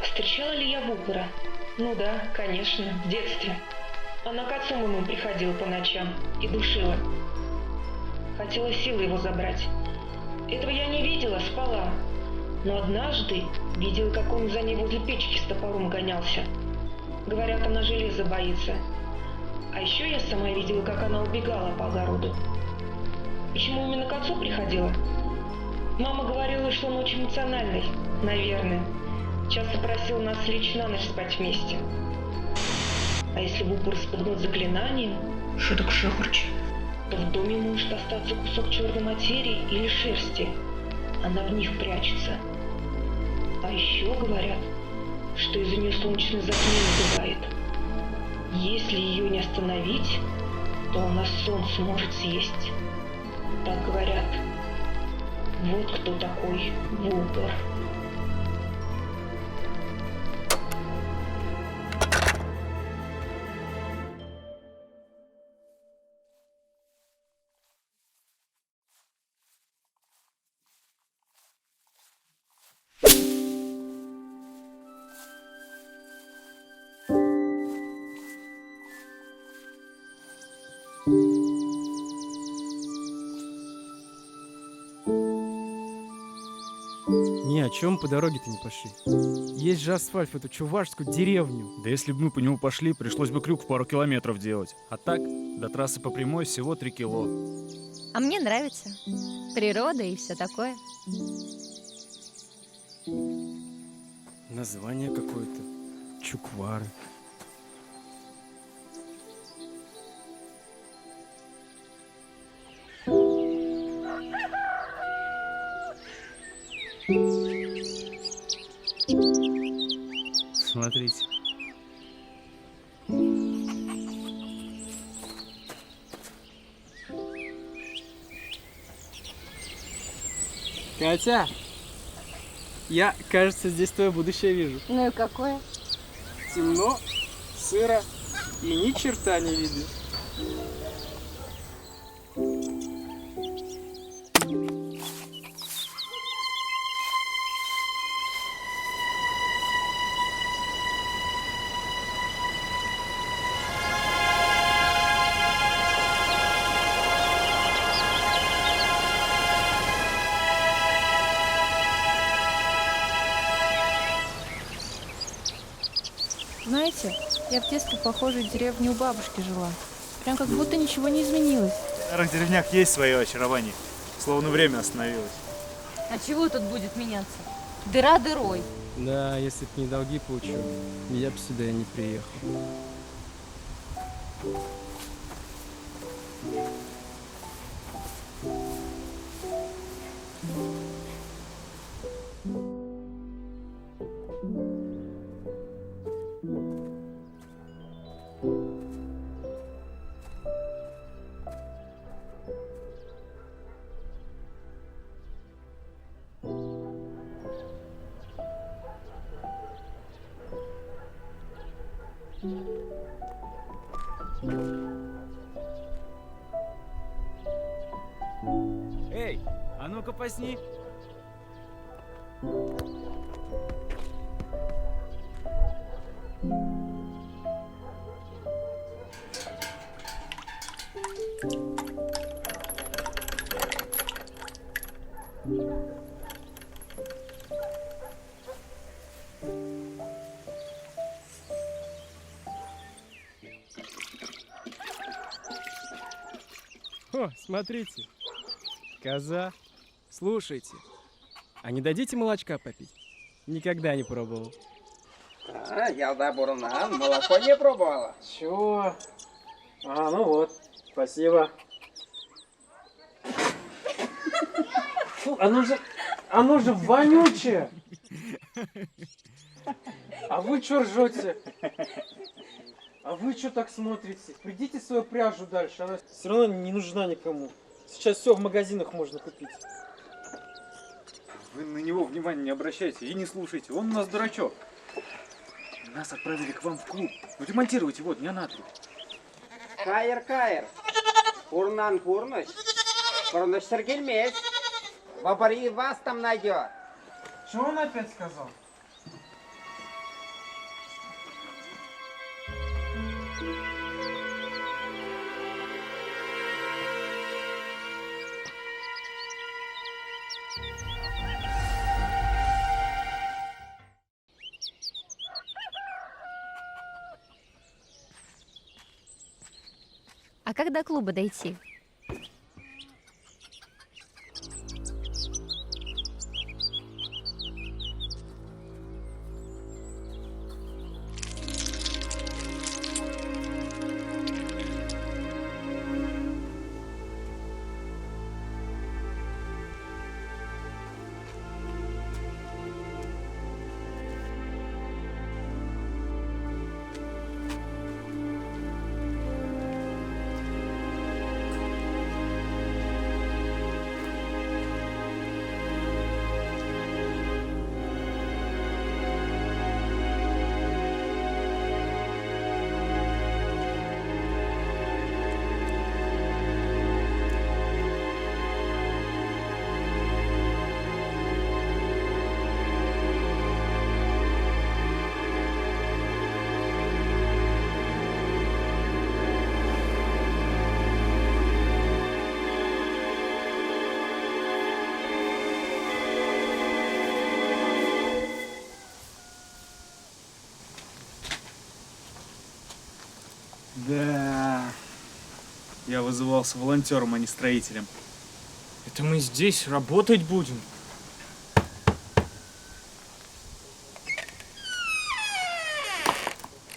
Встречала ли я Вупора? Ну да, конечно, в детстве. Она к отцу моему приходила по ночам и душила. Хотела силой его забрать. Этого я не видела, спала. Но однажды видела, как он за ней возле печки с топором гонялся. Говорят, она железа боится. А еще я сама видела, как она убегала по огороду. Почему именно к отцу приходила? Мама говорила, что он очень эмоциональный, наверное. Часто просил нас лечь на ночь спать вместе. А если Вупор спугнуть заклинанием, шедук-шехурч, то в доме может остаться кусок черной материи или шерсти. Она в них прячется. А еще говорят, что из-за нее солнечное затмение бывает. Если ее не остановить, то она солнце может съесть. Так говорят. Вот кто такой Вупор. Ни о чем по дороге-то не пошли. Есть же асфальт в эту чувашскую деревню. Да если бы мы по нему пошли, пришлось бы крюк в пару километров делать. А так, до трассы по прямой всего 3 кило. А мне нравится. Природа и все такое. Название какое-то. Чуквары. Смотрите. Катя, я, кажется, здесь твое будущее вижу. Ну и какое? Темно, сыро и ни черта не видно. Знаете, я в детстве в похожей деревне у бабушки жила. Прям как будто ничего не изменилось. В старых деревнях есть свое очарование. Словно время остановилось. А чего тут будет меняться? Дыра дырой. Да, если б не долги получу, я бы сюда и не приехал. Эй, а ну-ка посни. О, смотрите, коза. Слушайте, а не дадите молочка попить? Никогда не пробовал. Ялда Бурнан, молоко не пробовала. Чего? А, ну вот, спасибо. Фу, оно же вонючее. А вы чё ржете? А вы что так смотрите? Придите свою пряжу дальше, она все равно не нужна никому. Сейчас все в магазинах можно купить. Вы на него внимания не обращайте и не слушайте. Он у нас дурачок. Нас отправили к вам в клуб. Ну ремонтируйте, вот, дня на 3. Кайр. Курнан курныш. Курныштыр келмес. Бабари вас там найдет. Что он опять сказал? А как до клуба дойти? Да. Я вызывался волонтером, а не строителем. Это мы здесь работать будем?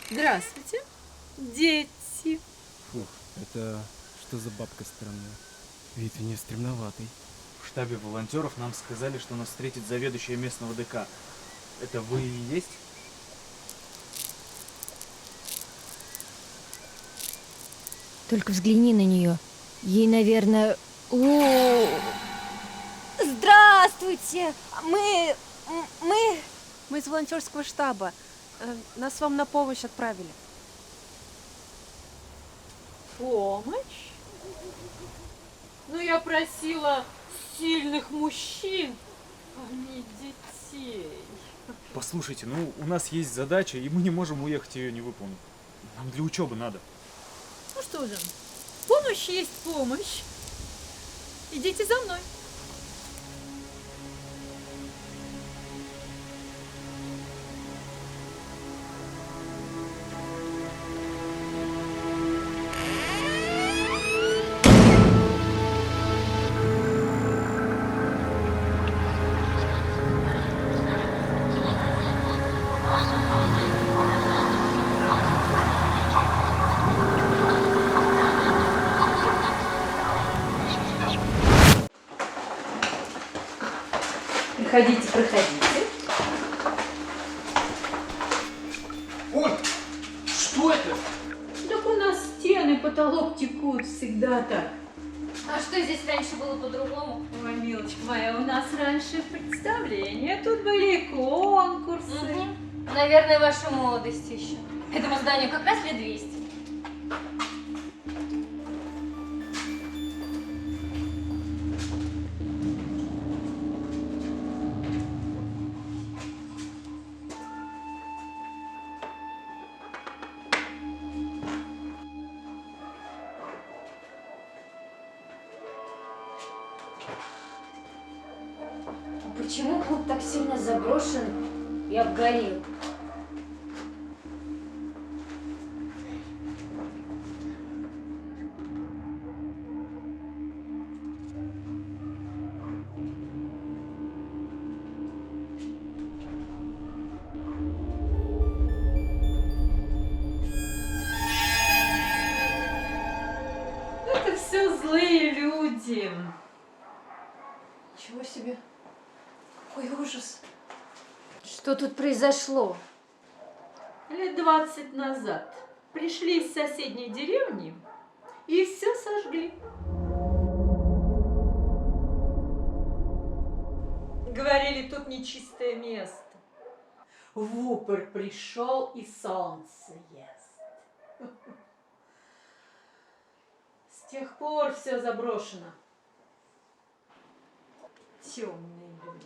Здравствуйте, дети. Фух, это что за бабка странная? Вид у нее стремноватый. В штабе волонтеров нам сказали, что нас встретит заведующая местного ДК. Это вы и есть? Только взгляни на нее. Ей, наверное... Здравствуйте! Мы... Мы из волонтерского штаба. Нас вам на помощь отправили. Помощь? Ну, я просила сильных мужчин, а не детей. Послушайте, ну у нас есть задача, и мы не можем уехать ее не выполнить. Нам для учебы надо. Ну что же, помощь есть помощь. Идите за мной. Проходите, проходите. Ой, что это? Так у нас стены, потолок текут всегда так. А что здесь раньше было по-другому? Ой, милочка моя, у нас раньше представления, тут были конкурсы. Наверное, ваша молодость еще. Этому зданию как раз лет 200. Почему клуб так сильно заброшен и обгорел? Это все злые люди. Ничего себе. Какой ужас. Что тут произошло? Лет 20 назад Пришли из соседней деревни и все сожгли. Говорили, тут нечистое место. В упор пришел и солнце ест. С тех пор все заброшено. Темные люди.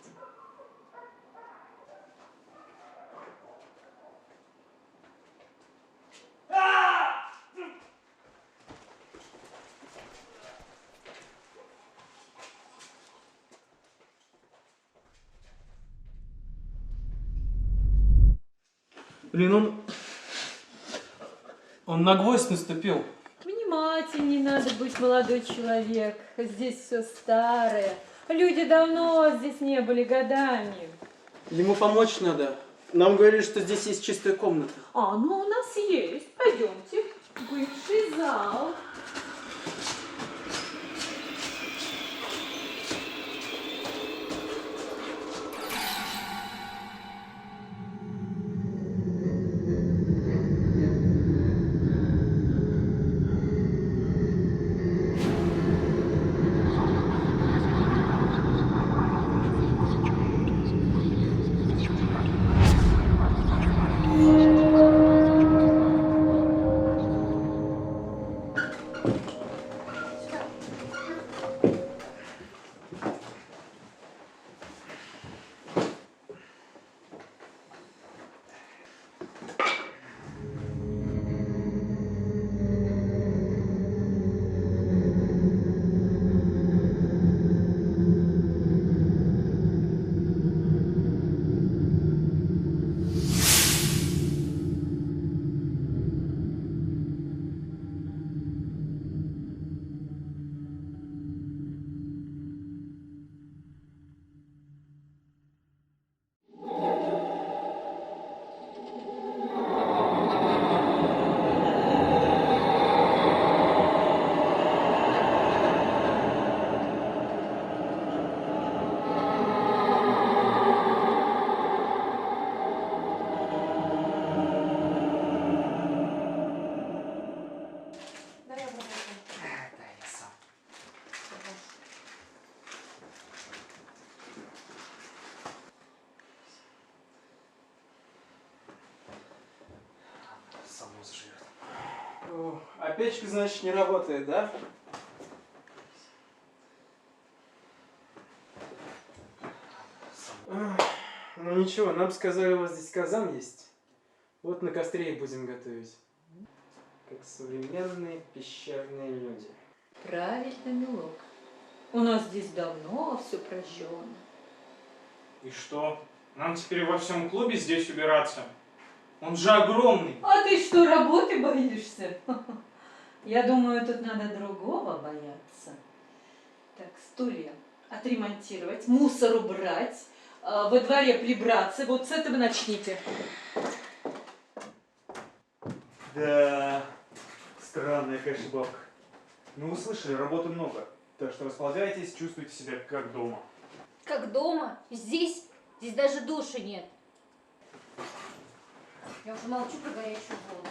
Блин, он на гвоздь наступил. Внимательней надо быть, молодой человек. Здесь все старое. Люди давно здесь не были годами. Ему помочь надо. Нам говорили, что здесь есть чистая комната. А, ну у нас есть. Пойдемте. Бывший зал. А печка, значит, не работает, да? Ну ничего, нам сказали, у вас здесь казан есть. Вот на костре и будем готовить. Как современные пещерные люди. Правильно, милок. У нас здесь давно все прожжено. И что? Нам теперь во всем клубе здесь убираться? Он же огромный. А ты что, работы боишься? Я думаю, тут надо другого бояться. Так, стулья отремонтировать, мусор убрать, во дворе прибраться. Вот с этого начните. Да, странная, конечно, бабка. Ну, вы слышали, работы много. Так что располагайтесь, чувствуйте себя как дома. Как дома? Здесь даже души нет. Я уже молчу про горячую воду.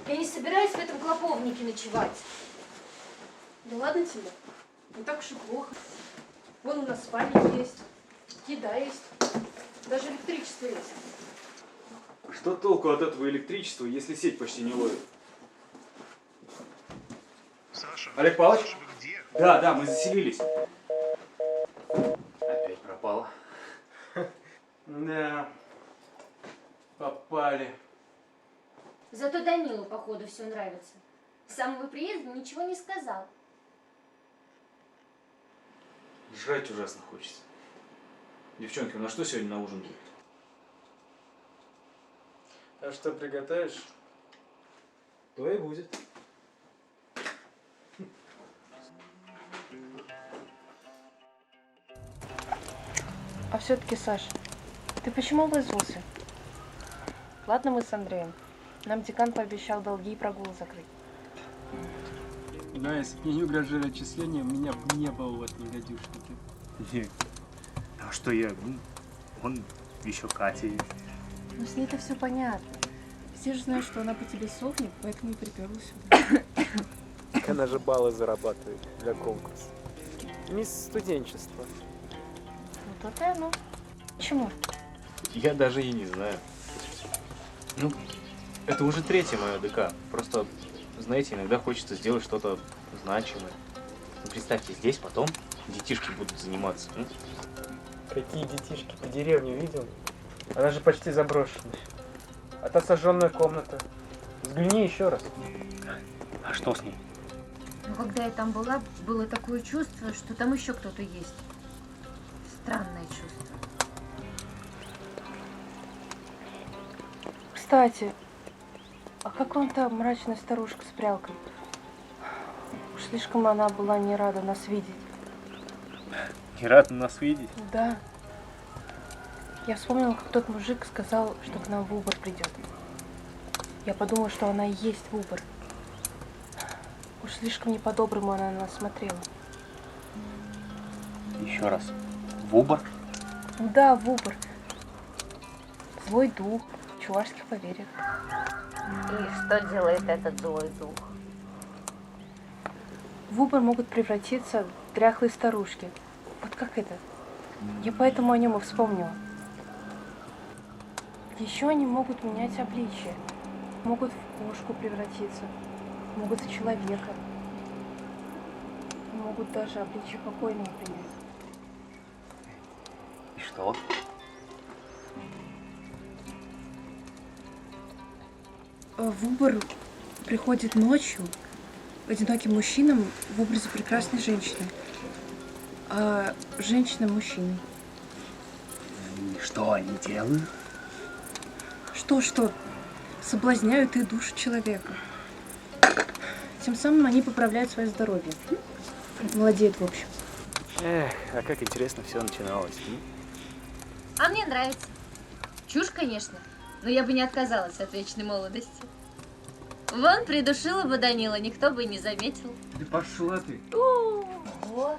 Я не собираюсь в этом клоповнике ночевать. Да ладно тебе, не так уж и плохо. Вон у нас спальня есть, еда есть, даже электричество есть. Что толку от этого электричества, если сеть почти не ловит? Саша, Олег Павлович? Саша, вы где? Да, мы заселились. Опять пропала. Да, попали. Зато Данилу, походу, все нравится. С самого приезда ничего не сказал. Жрать ужасно хочется. Девчонки, у нас что сегодня на ужин будет? А что приготовишь, то и будет. А все-таки, Саш, ты почему вызвался? Ладно, мы с Андреем. Нам декан пообещал долги и прогул закрыть. Да, если бы мне не угрожали отчисления, меня бы не было в этом гадюшнике. Нет. А что я? Он еще Катя. Ну, с ней-то все понятно. Все же знают, что она по тебе сохнет, поэтому и приперла сюда. Так она же баллы зарабатывает для конкурса. Мисс студенчества. Вот это и оно. Почему? Я даже и не знаю. Ну, это уже третье мое ДК. Просто, знаете, иногда хочется сделать что-то значимое. Ну, представьте, здесь потом детишки будут заниматься. Какие детишки? Ты деревню видел? Она же почти заброшенная. А та сожженная комната. Взгляни еще раз. А что с ней? Но когда я там была, было такое чувство, что там еще кто-то есть. Странное чувство. Кстати, а как вам та мрачная старушка с прялкой? Уж слишком она была не рада нас видеть. Не рад нас видеть? Да. Я вспомнила, как тот мужик сказал, что к нам в Убор придет. Я подумала, что она и есть в Убор. Уж слишком не по-доброму она на нас смотрела. Еще раз. В Убор? Да, в Убор. Злой дух в чувашских поверьях. И что делает этот злой дух? В Убор могут превратиться в дряхлые старушки. Вот как это? Я поэтому о нем и вспомнила. Еще они могут менять обличие. Могут в кошку превратиться. Могут в человека. Могут даже обличие покойного принять. И что? В Убор приходит ночью одиноким мужчинам в образе прекрасной женщины. А женщина мужчиной. И что они делают? Что? Соблазняют и душу человека. Тем самым они поправляют свое здоровье. Молодеют, в общем. Эх, а как интересно все начиналось. А мне нравится. Чушь, конечно, но я бы не отказалась от вечной молодости. Вон, придушила бы Данила, никто бы и не заметил. Да пошла ты. Ого!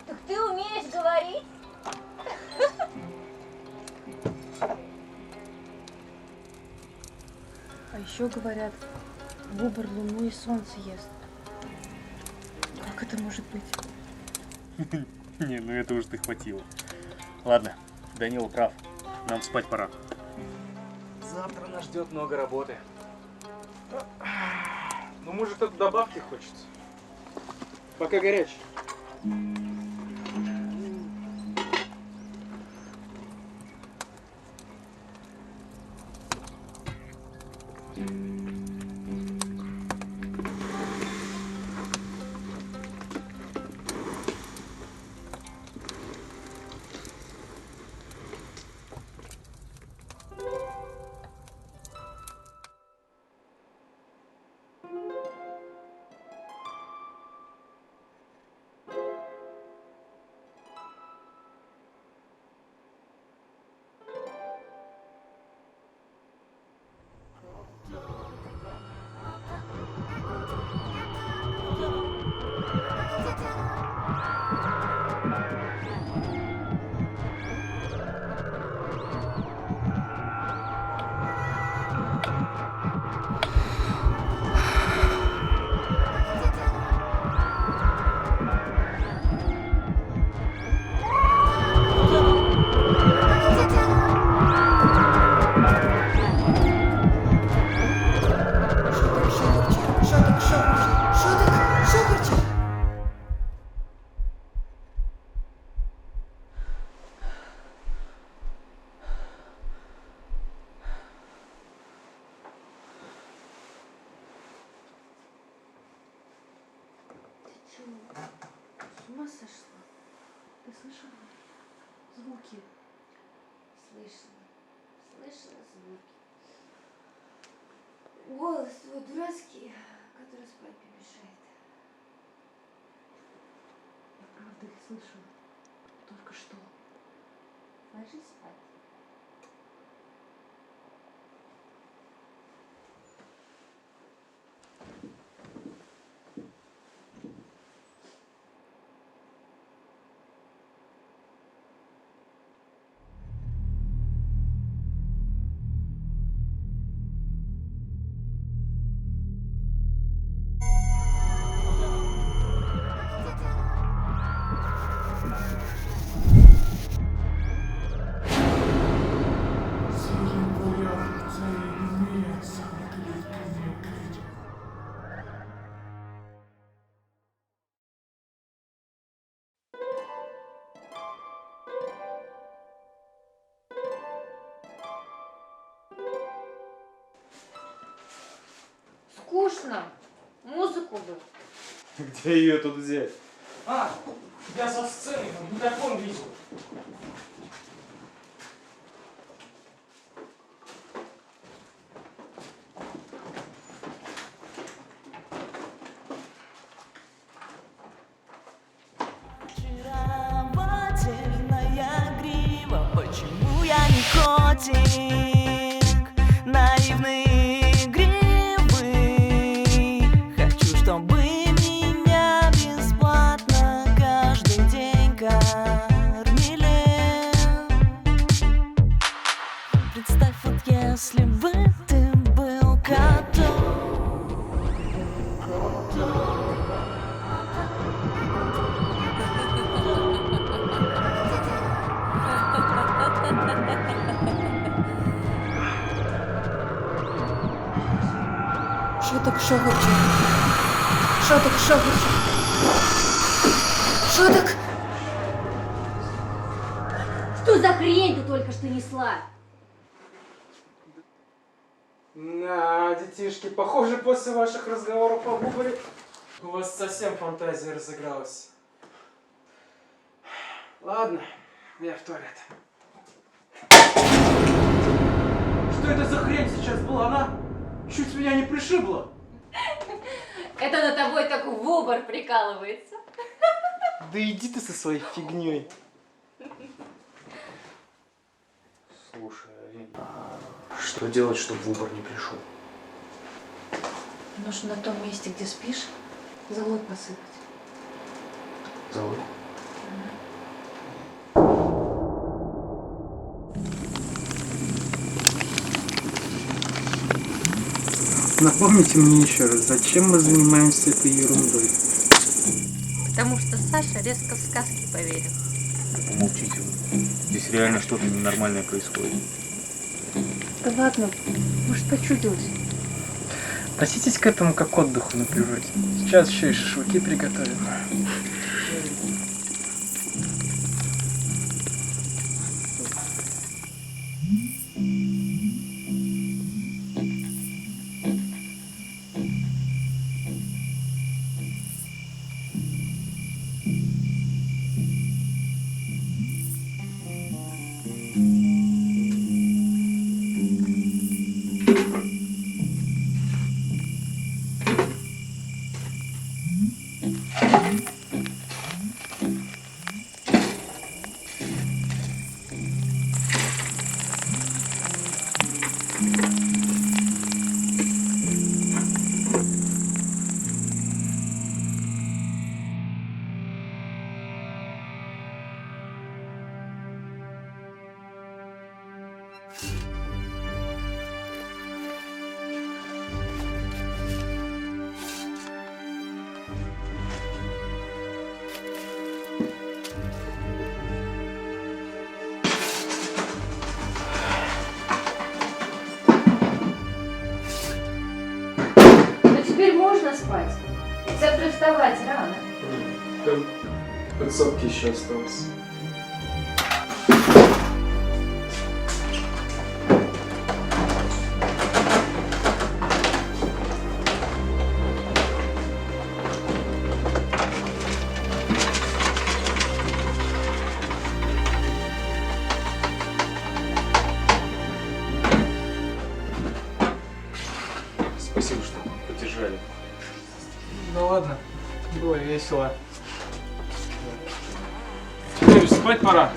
Так ты умеешь говорить? А еще говорят, в Убор луну и солнце ест. Как это может быть? Не, ну это уж ты хватило. Ладно, Данила прав. Нам спать пора. Завтра нас ждет много работы. Ну, может, тут добавки хочется. Пока горячий. С ума сошла? Ты слышала звуки? Слышала звуки. Голос твой дурацкий, который спать не мешает. Я правда их слышала. Только что. Ложись спать. скучно. Музыку бы. Где ее тут взять? А, я со сцены, на таком видел. Очаровательная грива, почему я не котик? Наивный, игривый. Хочу, чтобы меня бесплатно каждый день кормили. Представь, вот если бы ты был котом. Що так шогоче? Що так шогоче? Що так? Что за хрень ты только что несла? На, детишки, похоже, после ваших разговоров о выборе у вас совсем фантазия разыгралась. Ладно, я в туалет. Что это за хрень сейчас была? Она чуть меня не пришибла. Это на тобой так в обор прикалывается. Да иди ты со своей фигней. Слушай, Арин, что делать, чтобы в Убор не пришел? Нужно на том месте, где спишь, залог посыпать. Залог? Напомните мне еще раз, зачем мы занимаемся этой ерундой? Потому что Саша резко в сказки поверил. Помолчите вы. Здесь реально что-то ненормальное происходит. Да ладно, может, почудилось. Относитесь к этому как к отдыху на природе. Сейчас еще и шашлыки приготовят. Теперь можно спать. Завтра вставать рано. Там подсобки еще осталось. Спасибо, что поддержали. Ну ладно, было весело. Теперь спать пора.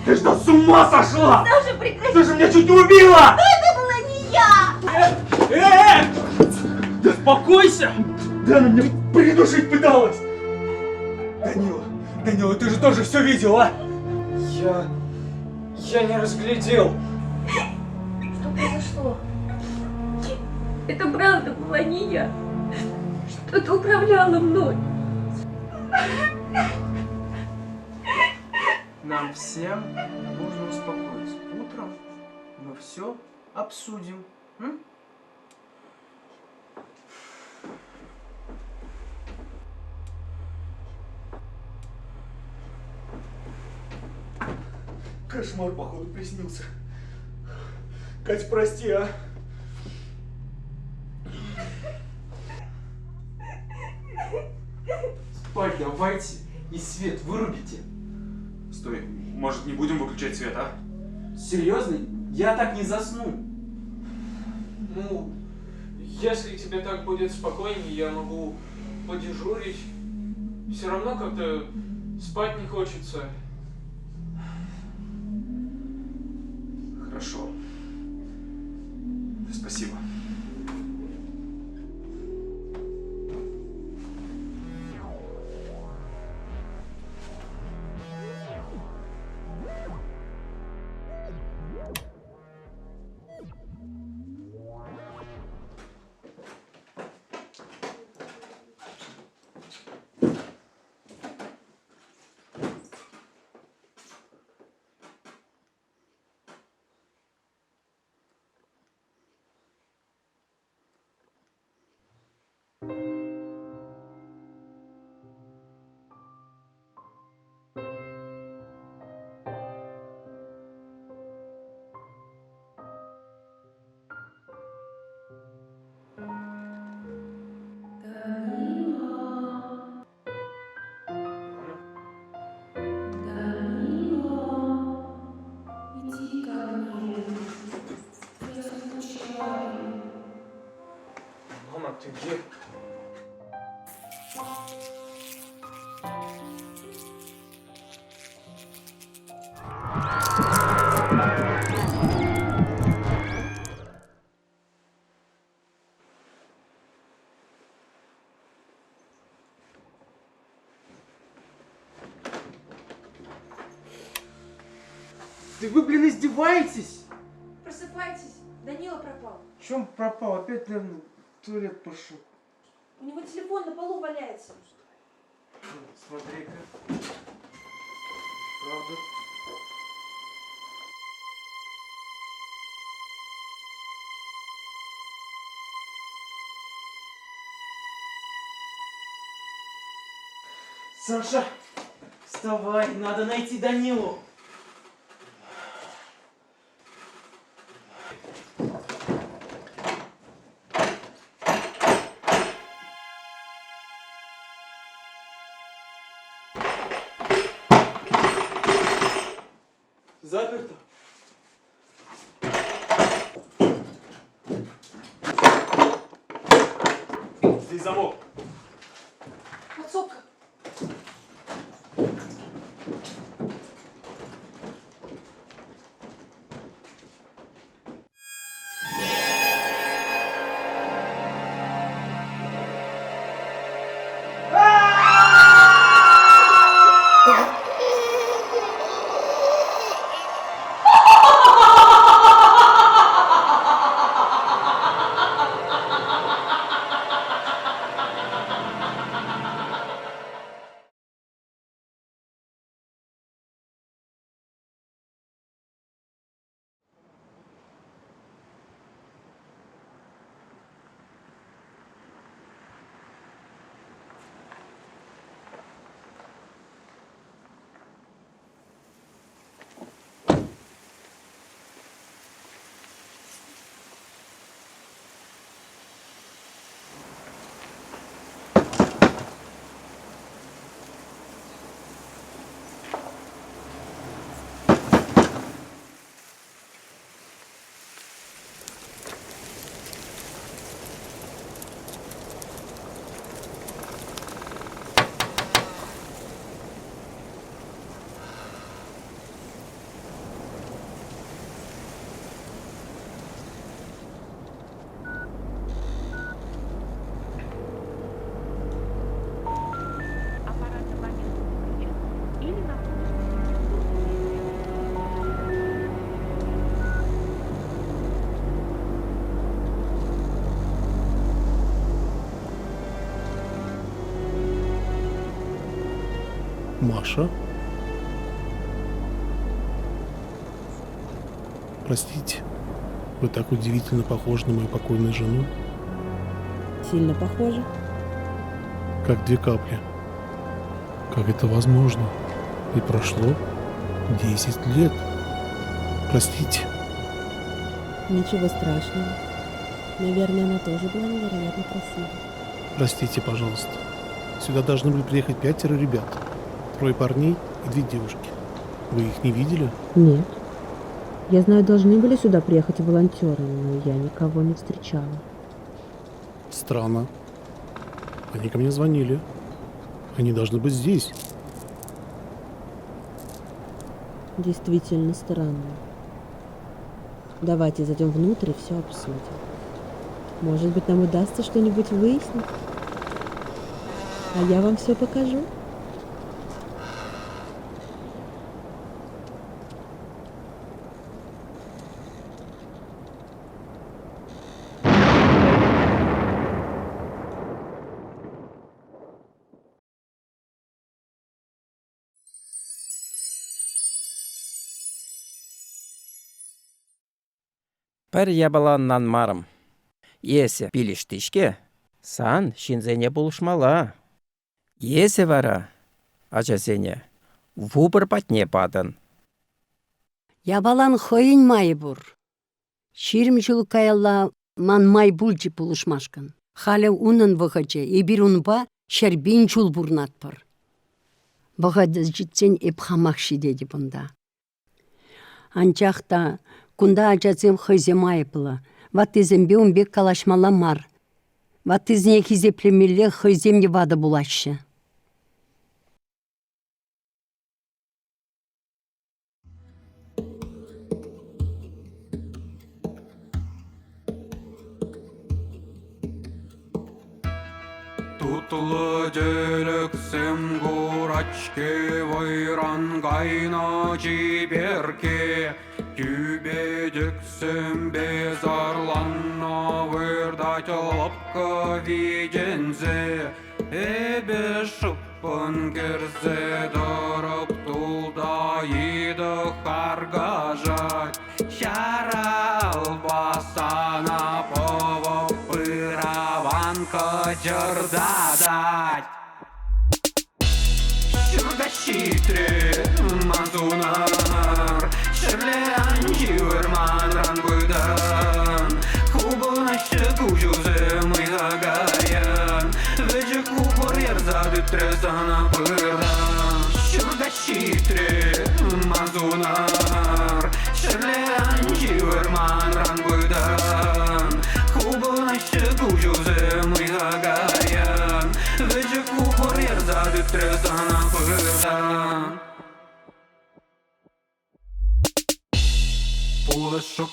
Ты что, с ума сошла? Саша, прекрати! Ты же меня чуть не убила! Это была не я! Да успокойся! Да она меня придушить пыталась! Данила, ты же тоже все видел, а? Я не разглядел. Что произошло? Это правда была не я. Что-то управляло мной. Нам всем нужно успокоиться. Утром мы все обсудим. Кошмар, походу, приснился. Кать, прости, а? Спать давайте и свет вырубите. Стой, может, не будем выключать свет, а? Серьезно? Я так не засну. Ну, если тебе так будет спокойнее, я могу подежурить. Все равно как-то спать не хочется. Хорошо. Спасибо. Мама, ты где? Да вы, блин, издеваетесь? Просыпайтесь, Данила пропал. В чем пропал? Опять, наверное, в туалет пошел. У него телефон на полу валяется. Смотри-ка. Правда? Саша, вставай, надо найти Данилу. Заперто. Здесь замок. Подсобка. Маша? Простите, вы так удивительно похожи на мою покойную жену. Сильно похоже. Как две капли. Как это возможно? И прошло 10 лет. Простите. Ничего страшного. Наверное, она тоже была невероятно красива. Простите, пожалуйста. Сюда должны были приехать 5 ребят. 3 парней и 2 девушки. Вы их не видели? Нет. Я знаю, должны были сюда приехать волонтеры, но я никого не встречала. Странно. Они ко мне звонили. Они должны быть здесь. Действительно странно. Давайте зайдем внутрь и все обсудим. Может быть, нам удастся что-нибудь выяснить? А я вам все покажу. Пір ябаланнан марым. Есе пилиштишке, сан шинзене булышмала. Есе вара, ачасене, вубыр патне падын. Ябалан хойын май бур. Ширм жулкаялла ман май булчи булышмашкан. Халя унын вăхаче, эбир унпа шербин чул бурнатпыр. Вăхады житсен эпхамахши деди бунда. Анчахта кунда ачасем хăйзе майыпла. Ваттызембе умбек калашмала мар. Ваттызне хизеплемелле хăйземне вады булашы. Тутлы делексем гурачке, вайран кайна жиберке. Тюбедексем безарланна, вырдать лапка видензе. Эбе шыппын керзе, дырып тулда иды харгажать. Шара албасана повып пыраванка жырдадать. Шырда щитре мазунар, шырлеан живерманран быдан. Хубына шыгужузе мыгаян, вежек упор ерзады трезана пырдан. Шырда щитре мазунар, шырлеан живерманран быдан. Хубына шыгужузе мыгаян, вежек упор ерзады трезана пырдан. Пулышып,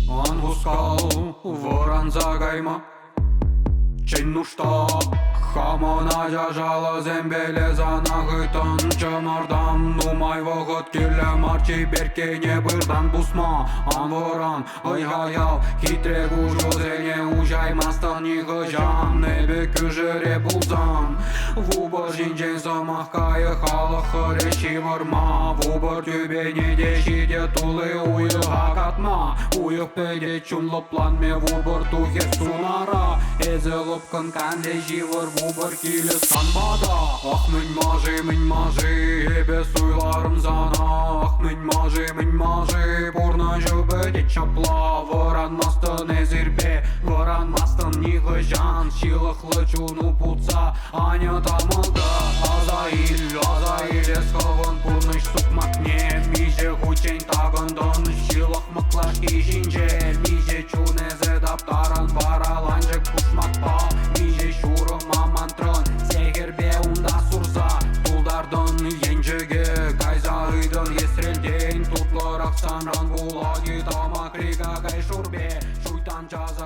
он пускал ворон за гайма. Чен нушта, хамона жажала зембеле за нагытан чамардан. Нумай вогот киле марчи беркене бырдан бусма. Ан ворон ойгаял, хитре гужозене ужаймастан нигыжан. Небе күжіре булзан. Вубыр жинжен замахкайы халы хыре шивырма. Вубыр тюбене дешиде тулы уйыға катма. Уйық педе чунлыпланме вубыр тухе сунара. Эзелып кынканде живыр вубыр киле санбада. Ах мін мажи, эбе суйларым зана. Ах мін мажи, бурна жөбеде чапла. Вăранмастын эзирбе, вăранмастын нигыжан. Шилықлы чуну путса, аня тамылда. Азаил, эсховын пурныш сукмакне. Миже хучень тагындын, шилық мыклашки жинже. Миже чунезе даптаран бараланжык пушмакпа. Миже шурым амантрын, сегербе унда сурза. Тулдардын енжеге, кайзаыдын есрелден. Тутлырак санран булаги тамак рига кай шурбе. Шуйтан жаза